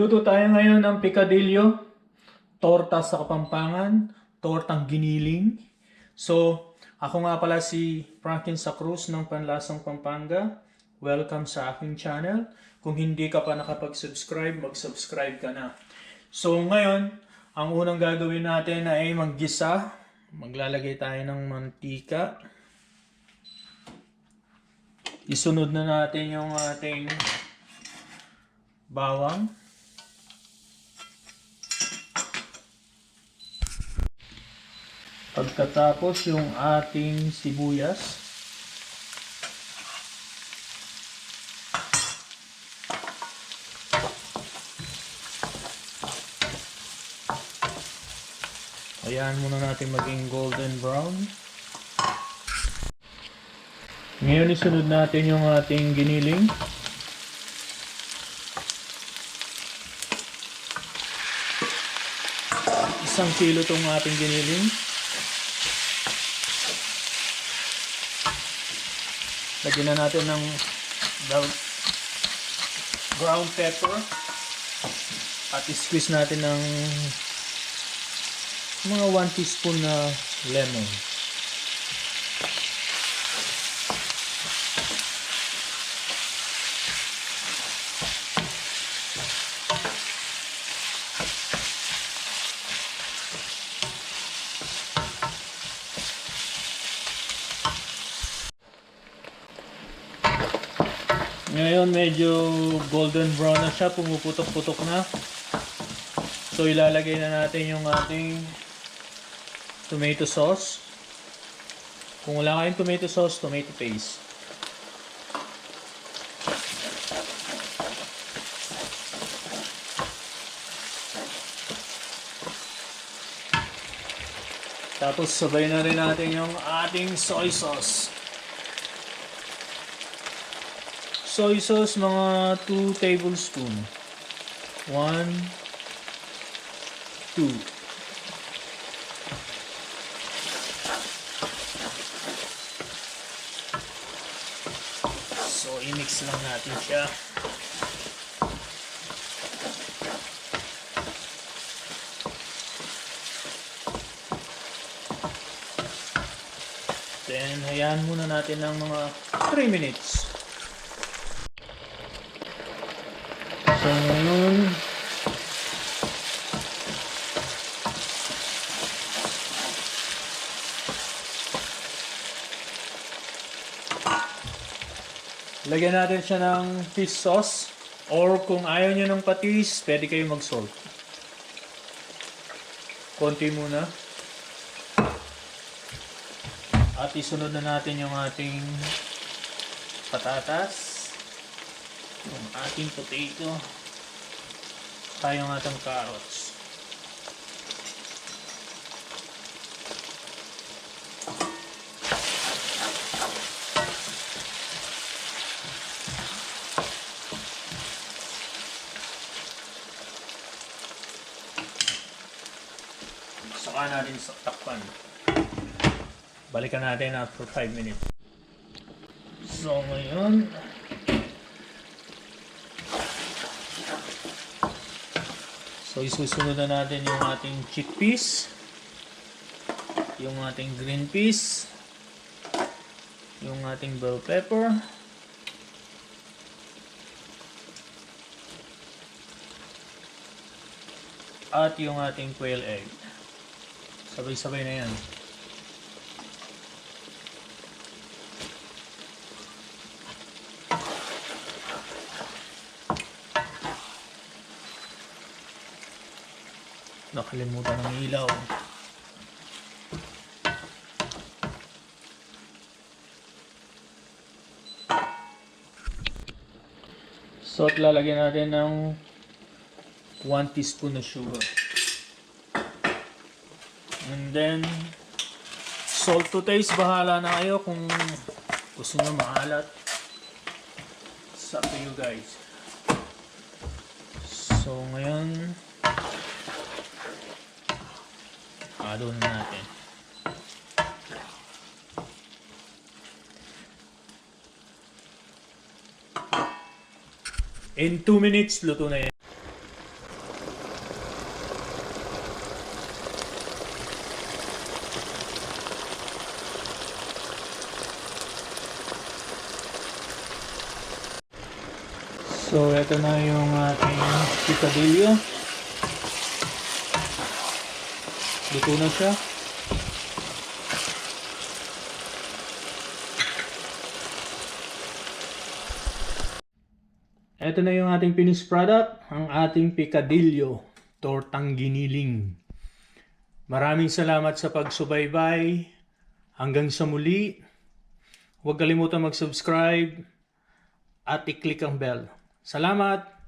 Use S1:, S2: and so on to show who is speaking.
S1: Magluluto tayo ngayon ng Picadillo, torta sa Kapampangan, Tortang Giniling. So, ako nga pala si Franklin sa Cruz ng Panlasang Pampanga. Welcome sa aking channel. Kung hindi ka pa nakapag-subscribe, mag-subscribe ka na. So, ngayon, ang unang gagawin natin ay maggisa. Maglalagay tayo ng mantika. Isunod na natin yung ating bawang. Pagkatapos yung ating sibuyas. Ayan muna natin maging golden brown. Ngayon isunod natin yung ating giniling. Isang kilo tong ating giniling. Lagyan na natin ng ground pepper at squeeze natin ng mga 1 teaspoon na lemon. Ngayon medyo golden brown na siya, pumuputok-putok na. So ilalagay na natin yung ating tomato sauce. Kung wala kayong tomato sauce, tomato paste. Tapos sabay na rin natin yung ating soy sauce. Soy sauce, mga 2 tablespoon. 1, 2. So, i-mix lang natin siya. Then, hayaan muna natin ng mga 3 minutes. So, ngayon, lagyan natin siya ng fish sauce, or kung ayaw nyo ng patis, pwede kayo mag-salt. Konti muna. At isunod na natin yung ating patatas, yung ating potato, tayong ating carrots. Saka natin takpan. Balikan natin after 5 minutes. So ngayon, so isusunod na natin yung ating chickpeas, yung ating green peas, yung ating bell pepper, at yung ating quail egg. Sabay-sabay na yan. Nakalimutan ng ilaw. So, at lalagyan natin ng 1 teaspoon na sugar. And then, salt to taste. Bahala na kayo kung gusto nyo maalat. It's up to you guys. So, ngayon, halo na natin. In 2 minutes, luto na yan. So, ito na yung ating picadillo. Luto na siya. Ito na yung ating finished product, ang ating picadillo, tortang giniling. Maraming salamat sa pagsubaybay. Hanggang sa muli. Huwag kalimutan mag-subscribe at i-click ang bell. Salamat!